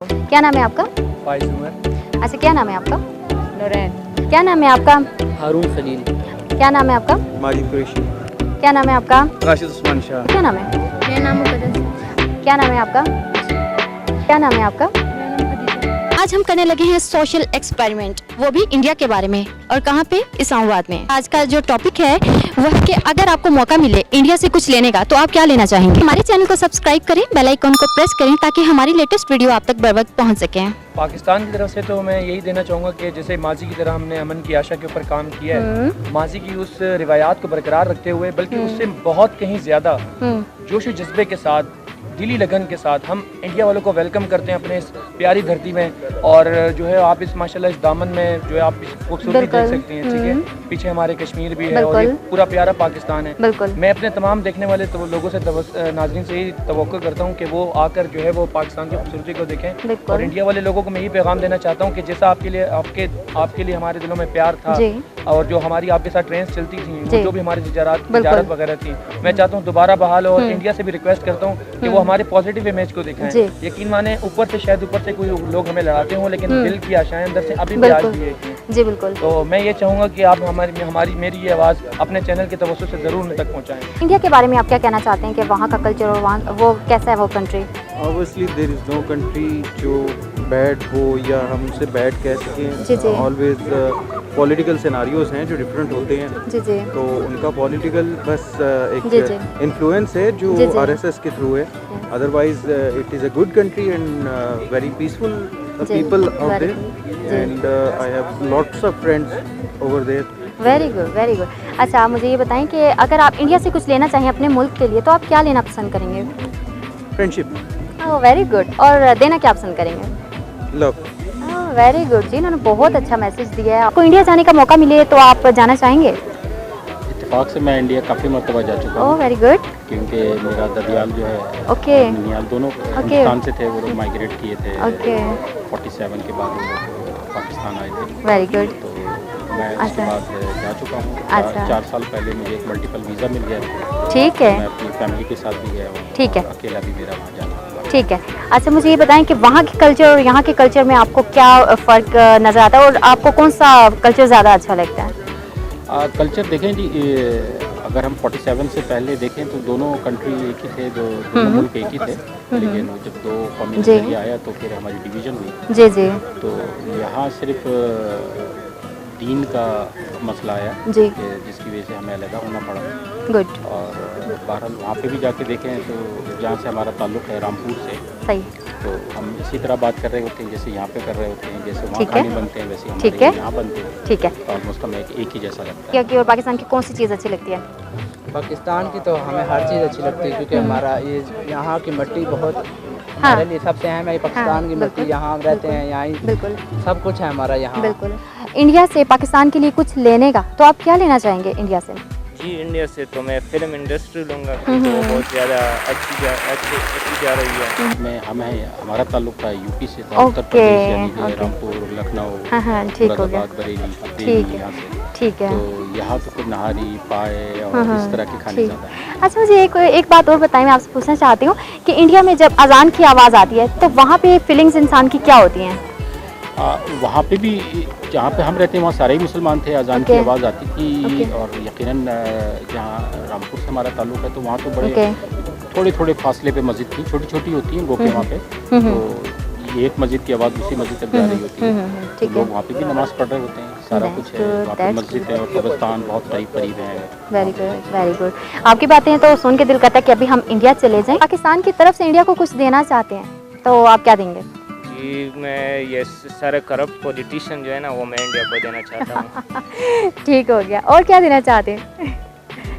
क्या नाम है आपका? फाइज उमर। अच्छा, क्या नाम है आपका? नूरैन। क्या नाम है आपका? हारून खलील। क्या नाम है आपका? माजिद कुरैशी। क्या नाम है आपका? राशिद उस्मान शाह। क्या नाम है? मेरा नाम मुकद्दस। क्या नाम है आपका? क्या नाम है आपका? मेरा नाम खदीजा। आज हम करने लगे हैं सोशल एक्सपेरिमेंट, वो भी इंडिया के बारे में। और कहाँ पे? इस्लामाबाद में। आज का जो टॉपिक है वह कि अगर आपको मौका मिले इंडिया से कुछ लेने का तो आप क्या लेना चाहेंगे। हमारे चैनल को सब्सक्राइब करें, बेल आइकन को प्रेस करें ताकि हमारी लेटेस्ट वीडियो आप तक बर वक्त पहुँच सके। पाकिस्तान की तरफ से तो मैं यही देना चाहूँगा कि जैसे माजी की तरह हमने अमन की आशा के ऊपर काम किया है, माजी की उस रिवायात को बरकरार रखते हुए बल्कि उससे बहुत कहीं ज़्यादा जोश व जज्बे के साथ, दिली लगन के साथ हम इंडिया वालों को वेलकम करते हैं अपने इस प्यारी धरती में। और जो है आप इस माशाल्लाह इस दामन में जो है आप इस खूबसूरती देख सकती हैं, ठीक है। पीछे हमारे कश्मीर भी है और ये पूरा प्यारा पाकिस्तान है। मैं अपने तमाम देखने वाले लोगों से नाज़रीन से ही तवक्कुल करता हूँ कि वो आकर जो है वो पाकिस्तान की खूबसूरती को देखें। और इंडिया वाले लोगों को मैं यही पैगाम देना चाहता हूँ कि जैसा आपके लिए हमारे दिलों में प्यार था और जो हमारी आपके साथ ट्रेन चलती थी, जो भी हमारी तिजारत वगैरह थी, मैं चाहता हूँ दोबारा बहाल हो। और इंडिया से भी रिक्वेस्ट करता हूँ कि वो हमारे पॉजिटिव इमेज को दिखाएं। यकीन माने ऊपर से कोई लोग हमें लड़ाते हों, लेकिन दिल की आशाएं अंदर से अभी भी आज भी है। जी बिल्कुल। तो मैं ये चाहूँगा कि आप मेरी ये आवाज़ अपने चैनल के तवज्जो से ज़रूर उन तक पहुँचाएं। इंडिया के बारे में आप क्या कहना चाहते हैं कि वहाँ का कल्चर और वहाँ वो कैसा है वो country? Obviously there is no country जो बैड हो या हम उसे बैड कह सकें। ऑलवेज पॉलिटिकल सिनारियोज हैं जो डिफरेंट होते हैं। जी। तो उनका पॉलिटिकल बस एक इन्फ्लुएंस है जो आरएसएस के थ्रू है। Otherwise it is a good country and very peaceful people out there and I have lots of friends over there. Very good, very good. अच्छा, आप मुझे ये बताएं कि अगर आप इंडिया से कुछ लेना चाहें अपने मुल्क के लिए तो आप क्या लेना पसंद करेंगे? फ्रेंडशिप। Oh very good. और देना क्या पसंद करेंगे? लव। वेरी गुड जी, इन्होंने बहुत अच्छा मैसेज दिया है। आपको इंडिया जाने का मौका मिले तो आप जाना चाहेंगे? इत्तेफाक से मैं इंडिया काफ़ी मरतबा जा चुका हूँ। Oh very good. क्योंकि मेरा ददियाल जो है ओके नियाल दोनों हिंदुस्तान से थे, वो लोग माइग्रेट किए थे। ओके 47 के बाद वो लोग पाकिस्तान आए थे। Very good. तो मैं उसके बाद जा चुका हूँ। अच्छा। 4 साल पहले मुझे एक मल्टीपल वीज़ा मिल गया। ठीक है। मैं अपनी फैमिली के साथ भी गया हूँ। ठीक है। अकेला भी मेरा वहाँ जाना। ठीक है। अच्छा, मुझे ये बताएं कि वहाँ के कल्चर और यहाँ के कल्चर में आपको क्या फ़र्क नज़र आता है और आपको कौन सा कल्चर ज़्यादा अच्छा लगता है? कल्चर देखें जी, अगर हम 47 से पहले देखें तो दोनों कंट्री एक ही थे, दोनों मुल्क एक ही थे। लेकिन जब 2 कौमी नज़रिया आया तो फिर हमारी डिवीज़न हुई। जी। तो यहाँ सिर्फ दीन का मसला आया जी, जिसकी वजह से हमें अलग होना पड़ा। गुड। और बहरहाल वहाँ पे भी जाके देखें तो जहाँ से हमारा ताल्लुक़ है रामपुर से, सही। तो हम इसी तरह बात कर रहे होते हैं जैसे यहाँ पे कर रहे होते हैं। जैसे वहाँ ठीक है। खाने बनते हैं वैसे ठीक हमारे है। यहाँ बनते हैं। ठीक है। ऑलमोस्ट हमें एक ही जैसा लगता है। क्या की और पाकिस्तान की कौन सी चीज़ अच्छी लगती है? पाकिस्तान की तो हमें हर चीज़ अच्छी लगती है क्योंकि हमारा ये यहाँ की मिट्टी बहुत हमारे लिए सबसे अहम है। पाकिस्तान की मिट्टी, यहाँ हम रहते हैं, यहाँ बिल्कुल सब कुछ है हमारा यहाँ। बिल्कुल। इंडिया से पाकिस्तान के लिए कुछ लेने का तो आप क्या लेना चाहेंगे इंडिया से? जी, इंडिया से तो मैं फिल्म इंडस्ट्री लूँगा क्योंकि वो बहुत ज़्यादा अच्छी जा रही है। हमारा ताल्लुक था यूपी से था, उत्तर प्रदेश यानी कि रामपुर, लखनऊ, हाँ ठीक हो गया। बरेली, ठीक है। यहाँ से। ठीक है। तो यहाँ तो फिर नहारी पाए और इस तरह के खाने ज़्यादा हैं। अच्छा, मुझे एक बात और बताएं, मैं आपसे पूछना चाहती हूँ कि इंडिया में जब अजान की आवाज़ आती है तो वहाँ पे फीलिंग्स इंसान की क्या होती हैं? वहाँ पे भी जहाँ पे हम रहते हैं वहाँ सारे ही मुसलमान थे। अजान की आवाज़ आती थी और यकीनन जहाँ रामपुर से हमारा ताल्लुक है तो वहाँ तो बड़े थोड़े फासले पे मस्जिद थी, छोटी छोटी होती हैं गोपे वहाँ पे। तो एक मस्जिद की आवाज़ दूसरी मस्जिद तक जा रही होती है। तो लोग वहाँ पे भी नमाज़ पढ़ रहे होते हैं, सारा कुछ है वहाँ पे। मस्जिद है और कब्रिस्तान बहुत करीब है। Very good, very good. आपकी बातें तो सुन के दिल करता है कि अभी हम इंडिया चले जाएं। पाकिस्तान की तरफ से इंडिया को कुछ देना चाहते हैं तो आप क्या देंगे? जी, मैं ये सारे करप्ट पॉलिटिशियन जो है ना वो मैं इंडिया को देना चाहता हूँ। ठीक हो गया। और क्या देना चाहते हैं?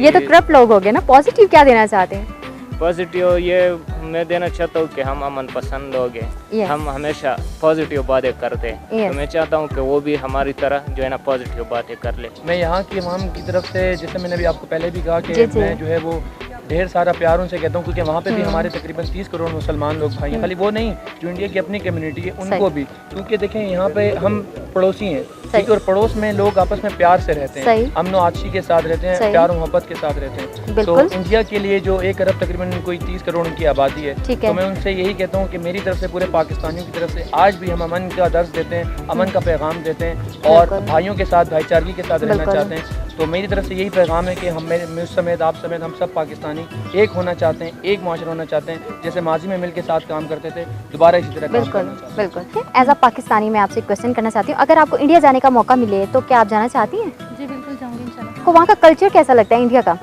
ये तो करप्ट लोग हो गए ना। पॉजिटिव क्या देना चाहते हैं? पॉजिटिव ये मैं देना चाहता हूँ कि हम अमन पसंद लोग हैं। हम हमेशा पॉजिटिव बातें करते हैं। तो मैं चाहता हूँ कि वो भी हमारी तरह जो है ना पॉजिटिव बातें कर ले। मैं यहाँ की इमाम की तरफ से, जैसे मैंने भी आपको पहले भी कहा कि मैं जो है वो ढेर सारा प्यार उनसे कहता हूँ, क्योंकि वहाँ पे भी हमारे तकरीबन 30 करोड़ मुसलमान लोग भाई हैं। खाली वो नहीं, जो इंडिया की अपनी कम्युनिटी है उनको भी, क्योंकि देखें यहाँ पे हम पड़ोसी हैं, ठीक है, और पड़ोस में लोग आपस में प्यार से रहते हैं, अमन आशी के साथ रहते हैं, प्यार मोहब्बत के साथ रहते हैं। तो इंडिया के लिए जो 1 अरब तकरीबन कोई 30 करोड़ उनकी आबादी है, तो मैं उनसे यही कहता हूँ कि मेरी तरफ से, पूरे पाकिस्तानियों की तरफ से आज भी हम अमन का दर्ज देते हैं, अमन का पैगाम देते हैं और भाइयों के साथ भाईचारगी के साथ रहना चाहते हैं। तो मेरी तरफ से यही पैगाम है कि हम मैं समेत आप समेत हम सब पाकिस्तानी एक होना चाहते हैं, एक माशरा होना चाहते हैं, जैसे माजी में मिल के साथ काम करते थे, दोबारा इसी तरह काम करना चाहते हैं। बिल्कुल। एज अ पाकिस्तानी मैं आपसे क्वेश्चन करना चाहती हूँ, अगर आपको इंडिया जाने का मौका मिले तो क्या आप जाना चाहती हैं? जी बिल्कुल जाऊंगी इंशाल्लाह। आपको वहाँ का कल्चर कैसा लगता है इंडिया का?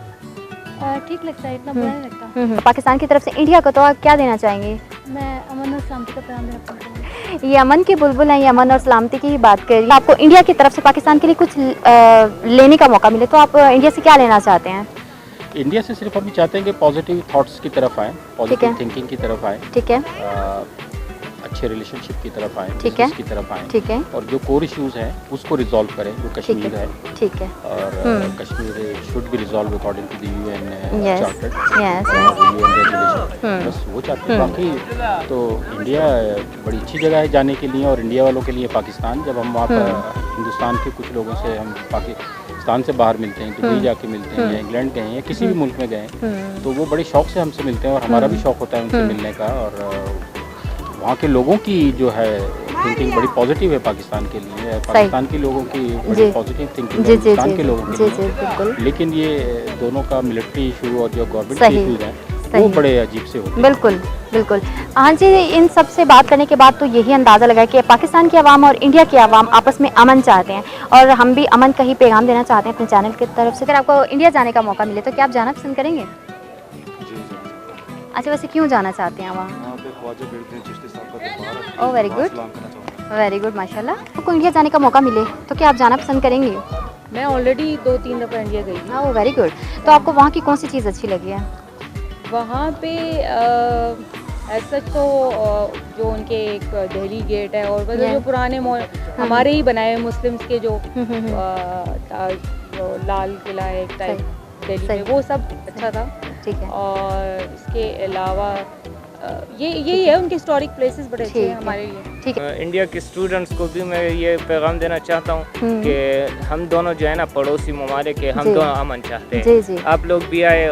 ठीक लगता है, इतना बुरा नहीं लगता। पाकिस्तान की तरफ से इंडिया को तो आप क्या देना चाहेंगे? मैं अमन और शांति का पैगाम देना चाहूँगी। ये अमन के बुलबुल हैं, ये अमन और सलामती की ही बात कर रही है। आपको इंडिया की तरफ से पाकिस्तान के लिए कुछ लेने का मौका मिले तो आप इंडिया से क्या लेना चाहते हैं? इंडिया से सिर्फ हम चाहते हैं कि पॉजिटिव थॉट्स की तरफ आए, पॉजिटिव थिंकिंग की तरफ आए, ठीक है, अच्छे रिलेशनशिप की तरफ आए, ठीक है, की तरफ आए, ठीक है, और जो कोर इश्यूज हैं उसको रिजॉल्व करें, जो कश्मीर है, ठीक है, और Kashmir should be resolve according to the UN charter, yes, UN regulation, बस वो चाहते हैं। बाकी तो इंडिया बड़ी अच्छी जगह है जाने के लिए, और इंडिया वालों के लिए पाकिस्तान। जब हम वहाँ पर हिंदुस्तान के कुछ लोगों से हम पाकिस्तान से बाहर मिलते हैं, दुबई जाके मिलते हैं, इंग्लैंड गए हैं या किसी भी मुल्क में गए, तो वो बड़े शौक से हमसे मिलते हैं, और हमारा भी शौक होता है उनसे मिलने का। और वहाँ के लोगों की जो है थिंकिंग बड़ी पॉजिटिव है पाकिस्तान के लिए, पाकिस्तान के लोगों की बड़ी पॉजिटिव थिंकिंग है पाकिस्तान के लोगों के लिए। लेकिन ये दोनों का मिलिट्री इशू और जो गवर्नमेंट के इशूज हैं वो बड़े अजीब से होते हैं। बिल्कुल बिल्कुल। हाँ जी, इन सब से बात करने के बाद तो यही अंदाज़ा लगा कि पाकिस्तान की आवाम और इंडिया की आवाम आपस में अमन चाहते हैं, और हम भी अमन का ही पैगाम देना चाहते हैं अपने चैनल की तरफ से। अगर आपको इंडिया जाने का मौका मिले तो क्या आप जाना पसंद करेंगे? अच्छा, वैसे क्यों जाना चाहते हैं वहाँ? Oh very good, very good, माशाल्लाह। आपको इंडिया जाने का मौका मिले तो क्या आप जाना पसंद करेंगे? मैं ऑलरेडी 2-3 दफ़ा इंडिया गई थी। Oh very good. तो आपको वहाँ की कौन सी चीज़ अच्छी लगी है? वहाँ पे ऐसा तो जो उनके एक दिल्ली गेट है, और जो पुराने हमारे ही बनाए मुस्लिम्स के जो लाल किला है एक टाइप दिल्ली में, वो सब अच्छा था। ठीक है। और इसके अलावा यही है, उनके हिस्टोरिक प्लेसेस बड़े अच्छे हैं हमारे लिए। ठीक है। इंडिया के स्टूडेंट्स को भी मैं ये पैगाम देना चाहता हूँ कि हम दोनों जो है ना पड़ोसी ममालिक के, हम दोनों अमन चाहते हैं। आप लोग भी आए,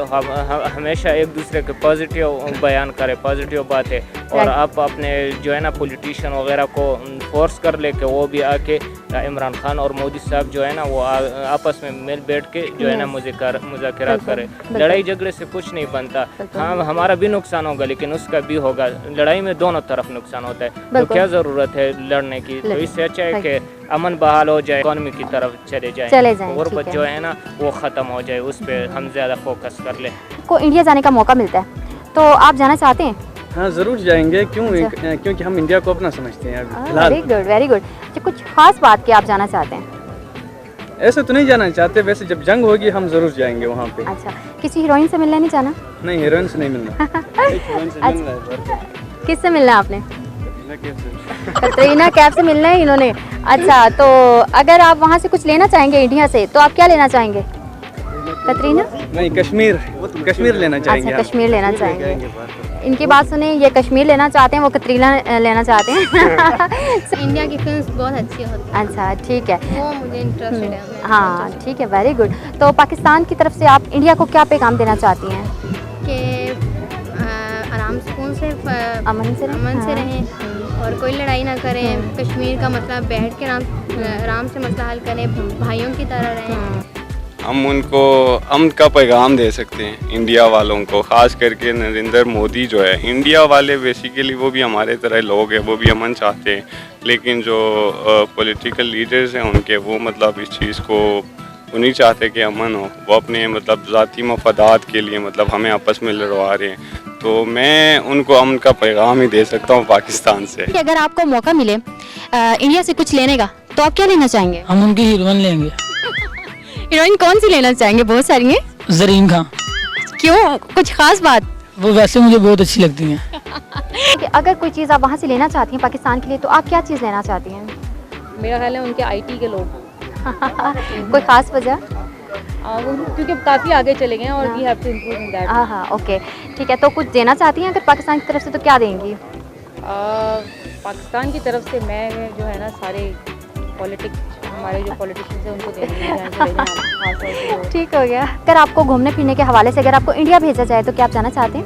हमेशा एक दूसरे के पॉजिटिव बयान करें, पॉजिटिव बातें, और आप अपने जो है ना पॉलिटिशियन वगैरह को फोर्स कर ले कि वो भी आके इमरान खान और मोदी साहब जो है ना वो आपस में मिल बैठ के जो है ना मुज़ाकरात करें। लड़ाई झगड़े से कुछ नहीं बनता। हाँ, हमारा भी नुकसान होगा लेकिन उसका भी होगा। लड़ाई में दोनों तरफ नुकसान होता है, तो क्या ज़रूरत है लड़ने की? तो इससे अच्छा है कि अमन बहाल हो जाए, इकॉनमी की तरफ चले जाए, गुर्बत जो है ना वो ख़त्म हो जाए, उस पर हम ज़्यादा फोकस कर ले। को इंडिया जाने का मौका मिलता है तो आप जाना चाहते हैं? हाँ ज़रूर जाएंगे, क्योंकि हम इंडिया को अपना समझते हैं अभी फिलहाल। Very good, very good. तो कुछ खास बात की आप जाना चाहते हैं? ऐसे तो नहीं जाना चाहते, वैसे जब जंग होगी हम ज़रूर जाएंगे वहाँ पे। अच्छा, किसी हीरोइन से मिलने नहीं जाना? नहीं, हीरोइन से नहीं मिलना। एक हीरोइन से मिलना है। किससे मिलना है आपने? कतरीना कैफ से मिलना है इन्होंने। अच्छा, तो अगर आप वहाँ से कुछ लेना चाहेंगे इंडिया से तो आप क्या लेना चाहेंगे? कतरीना? नहीं, कश्मीर लेना चाहेंगे। अच्छा, कश्मीर लेना चाहेंगे। इनकी बात सुने, ये कश्मीर लेना चाहते हैं, वो कतरीना लेना चाहते हैं। इंडिया की फिल्म्स बहुत अच्छी होती हैं। अच्छा, ठीक है, वो मुझे इंटरेस्टेड है। हाँ ठीक है, वेरी गुड। तो पाकिस्तान की तरफ से आप इंडिया को क्या पैगाम देना चाहती हैं? कि आराम सुकून से अमन से रहें और कोई लड़ाई ना करें। कश्मीर का मसला बैठ के आराम से मसला हल करें, भाइयों की तरह रहें। हम उनको अमन का पैगाम दे सकते हैं इंडिया वालों को, ख़ास करके नरेंद्र मोदी जो है। इंडिया वाले बेसिकली वो भी हमारे तरह लोग हैं, वो भी अमन चाहते हैं, लेकिन जो पॉलिटिकल लीडर्स हैं उनके वो मतलब इस चीज़ को वो नहीं चाहते कि अमन हो। वो अपने मतलब ज़ाती मफादात के लिए मतलब हमें आपस में लड़वा रहे हैं। तो मैं उनको अमन का पैगाम ही दे सकता हूँ पाकिस्तान से। अगर आपको मौका मिले इंडिया से कुछ लेने का तो आप क्या लेना चाहेंगे? हम उनकी हीरोइन लेंगे। हीरोइन कौन सी लेना चाहेंगे? बहुत सारी हैं। जरीन खान। क्यों, कुछ खास बात? वो वैसे मुझे बहुत अच्छी लगती हैं। अगर कोई चीज़ आप वहाँ से लेना चाहती हैं पाकिस्तान के लिए तो आप क्या चीज़ लेना चाहती हैं? मेरा ख्याल है उनके IT के लोग। कोई ख़ास वजह? क्योंकि काफ़ी आगे चले गए हैं और we have to improve in that. हाँ ओके ठीक है। तो कुछ देना चाहती हैं अगर पाकिस्तान की तरफ से तो क्या देंगी? पाकिस्तान की तरफ से मैं जो है ना सारे हमारे जो पॉलिटिशियंस हैं उनको देंगे। ठीक हो गया। अगर आपको घूमने फिरने के हवाले से अगर आपको इंडिया भेजा जाए तो क्या आप जाना चाहते हैं?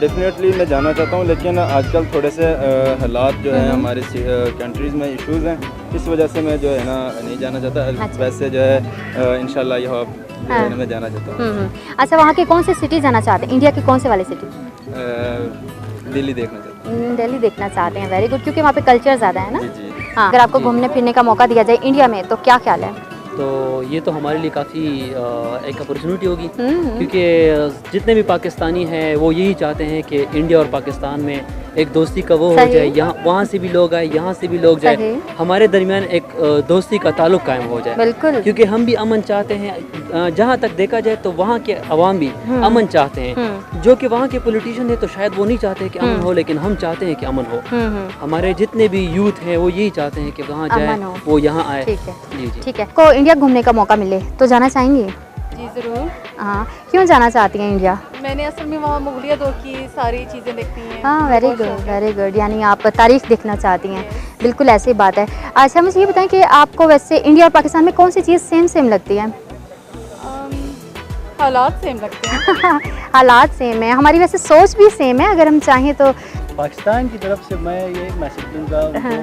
डेफिनेटली मैं जाना चाहता हूँ, लेकिन आजकल थोड़े से हालात जो है हमारे कंट्रीज़ में इश्यूज़ हैं, इस वजह से मैं जो है ना नहीं जाना चाहता। अच्छा। वैसे जो है इंशाल्लाह यहाँ मैं जाना चाहता हूँ। अच्छा, वहाँ के कौन से सिटी जाना चाहते हैं? इंडिया के कौन से वाले सिटी? दिल्ली देखना चाहता हूँ। दिल्ली देखना चाहते हैं, वेरी गुड, क्योंकि वहाँ पे कल्चर ज़्यादा है ना। जी। हाँ, अगर आपको घूमने फिरने का मौका दिया जाए इंडिया में तो क्या ख्याल है? तो ये तो हमारे लिए काफ़ी एक अपॉर्चुनिटी होगी, क्योंकि जितने भी पाकिस्तानी हैं वो यही चाहते हैं कि इंडिया और पाकिस्तान में एक दोस्ती का वो हो जाए, यहाँ वहाँ से भी लोग आए, यहाँ से भी लोग जाए, हमारे दरमियान एक दोस्ती का ताल्लुक कायम हो जाए। बिल्कुल, क्योंकि हम भी अमन चाहते हैं। जहाँ तक देखा जाए तो वहाँ के अवाम भी अमन चाहते हैं। जो कि वहाँ के पॉलिटिशियन है तो शायद वो नहीं चाहते कि अमन हो, लेकिन हम चाहते हैं कि अमन हो। हमारे जितने भी यूथ हैं वो यही चाहते हैं कि वहाँ जाए, वो यहाँ आए। जी ठीक है। को इंडिया घूमने का मौका मिले तो जाना चाहेंगी? जी ज़रूर। हाँ, क्यों जाना चाहती हैं इंडिया? मैंने असल में वहाँ मुगलिया दौर की सारी चीज़ें देखी हैं। हाँ, वेरी गुड वेरी गुड। यानी आप तारीख देखना चाहती हैं। बिल्कुल ऐसी बात है। अच्छा, मुझे ये बताएं कि आपको वैसे इंडिया और पाकिस्तान में कौन सी चीज़ सेम लगती है? हालात सेम लगते हैं। हालात सेम है, हमारी वैसे सोच भी सेम है अगर हम चाहें तो। पाकिस्तान की तरफ से मैं ये मैसेज दूंगा उनको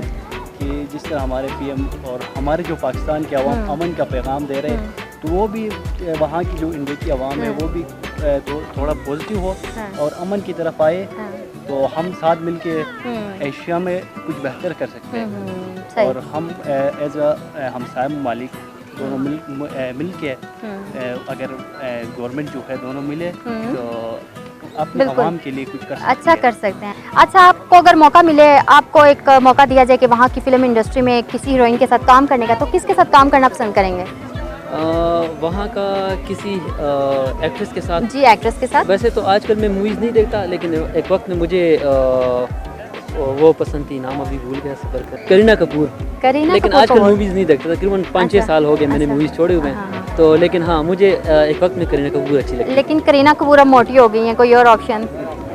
कि जिस तरह हमारे पीएम और हमारे जो पाकिस्तान के अवाम अमन का पैगाम दे रहे हैं, तो वो भी वहाँ की जो इंडिया की आवाम है वो भी थोड़ा पॉजिटिव हो और अमन की तरफ आए, तो हम साथ मिलके एशिया में कुछ बेहतर कर सकते हैं। और हम एज हमसाया ममालिक दोनों मिल के अगर गवर्नमेंट जो है दोनों मिले तो अपने आवाम के लिए कुछ कर सकते हैं। अच्छा कर सकते हैं। अच्छा, आपको अगर मौका मिले, आपको एक मौका दिया जाए कि वहाँ की फिल्म इंडस्ट्री में किसी हीरोइन के साथ काम करने का, तो किसके साथ काम करना पसंद करेंगे? वहाँ का किसी एक्ट्रेस के साथ। जी, एक्ट्रेस के साथ। वैसे तो आजकल मैं मूवीज़ नहीं देखता, लेकिन एक वक्त में मुझे वो पसंद थी, नाम अभी भूल गया, सफर कर करीना कपूर। लेकिन आजकल मूवीज़ नहीं देखता, तकरीबन 5-6 साल हो गए मैंने मूवीज़ छोड़े हुए हैं। तो लेकिन हाँ, मुझे एक वक्त में करीना कपूर अच्छी लगती है। लेकिन करीना कपूर अब मोटी हो गई हैं, कोई और ऑप्शन?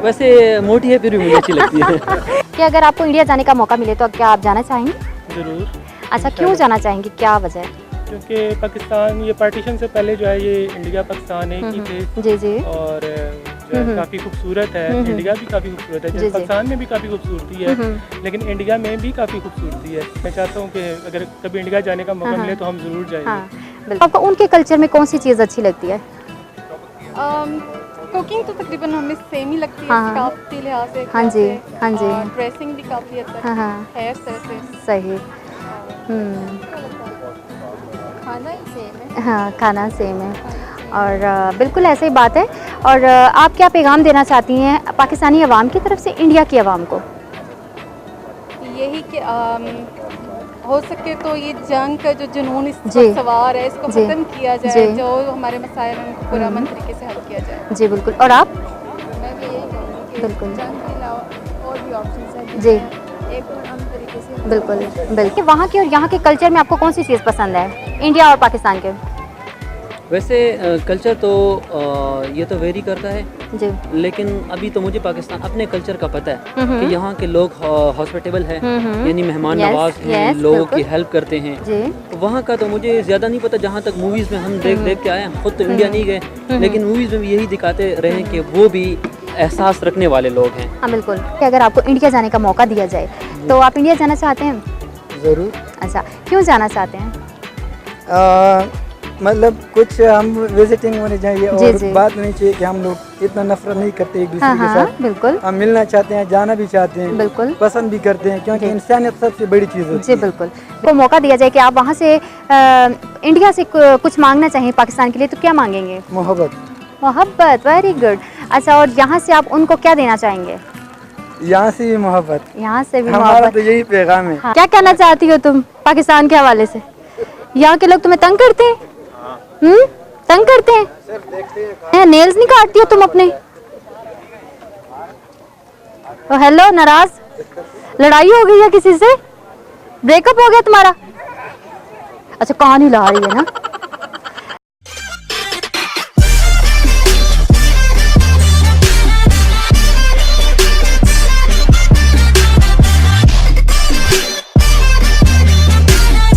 वैसे मोटी है फिर भी मुझे अच्छी लगती है। कि अगर आपको इंडिया जाने का मौका मिले तो क्या आप जाना चाहेंगे? ज़रूर। अच्छा, क्यों जाना चाहेंगे, क्या वजह है? क्योंकि पाकिस्तान ये पार्टीशन से पहले जो है ये इंडिया पाकिस्तान एक ही थे। जी जी। और जो है काफ़ी खूबसूरत है, इंडिया भी काफ़ी खूबसूरत है, जैसे पाकिस्तान में भी काफ़ी खूबसूरती है, लेकिन इंडिया में भी काफ़ी खूबसूरती है। मैं चाहता हूँ कि अगर कभी इंडिया जाने का मौका मिले तो हम ज़रूर जाएंगे। आपको उनके कल्चर में कौन सी चीज़ अच्छी लगती है? कुकिंग तो तकरीबन हमें सेम ही लगती है, सकाफती लिहाज से। हाँ जी, हाँ जी। ड्रेसिंग भी काफ़ी हद तक हेयर स्टाइल से सही। खाना ही सेम है। हाँ, खाना सेम है और बिल्कुल ऐसे ही बात है। और आप क्या पैगाम देना चाहती हैं पाकिस्तानी अवाम की तरफ से इंडिया की अवाम को? यही कि हो सके तो ये जंग का जो जुनून इस वक्त सवार है इसको ख़त्म किया जाए, जो हमारे मसाइल हैं उनको पुरअमन तरीके से हल किया जाए। जी बिल्कुल। और आप? मैं भी यही कहूँगी कि बिल्कुल जंग के अलावा और भी ऑप्शन हैं जी, एक पुरअमन तरीके से। बिल्कुल बिल्कुल। वहाँ के और यहाँ के कल्चर में आपको कौन सी चीज़ पसंद है, इंडिया और पाकिस्तान के? वैसे कल्चर तो ये तो वेरी करता है जी, लेकिन अभी तो मुझे पाकिस्तान अपने कल्चर का पता है कि यहाँ के लोग हॉस्पिटेबल है, यानी मेहमान नवाज हैं, लोगों की हेल्प करते हैं। तो वहाँ का तो मुझे ज़्यादा नहीं पता, जहाँ तक मूवीज़ में हम देख के आए हैं, खुद तो इंडिया नहीं गए, लेकिन मूवीज़ में भी यही दिखाते रहे हैं कि वो भी एहसास रखने वाले लोग हैं। हाँ बिल्कुल। कि अगर आपको इंडिया जाने का मौका दिया जाए तो आप इंडिया जाना चाहते हैं? ज़रूर। अच्छा, क्यों जाना चाहते हैं? मतलब कुछ हम विजिटिंग होने चाहिए और बात नहीं चाहिए कि हम लोग इतना नफरत नहीं करते एक दूसरे के साथ। बिल्कुल। हम मिलना चाहते हैं, जाना भी चाहते हैं, बिल्कुल पसंद भी करते हैं, क्योंकि इंसानियत सबसे बड़ी चीज़ होती है। जी बिल्कुल। तो मौका दिया जाए कि आप वहाँ से इंडिया से कुछ मांगना चाहिए पाकिस्तान के लिए तो क्या मांगेंगे? मोहब्बत। मोहब्बत, वेरी गुड। अच्छा, और यहाँ से आप उनको क्या देना चाहेंगे? यहाँ से भी मोहब्बत। यहाँ से भी हमारा मोहब्बत। तो यही पैगाम है। क्या कहना चाहती हो तुम पाकिस्तान के हवाले से? यहाँ के लोग तुम्हें तंग करते हैं? तंग करते हैं? नेल्स नहीं काटती हो तुम अपने? ओ हेलो, नाराज? लड़ाई हो गई है किसी से? ब्रेकअप हो गया तुम्हारा? अच्छा, कान ही ला रही है ना।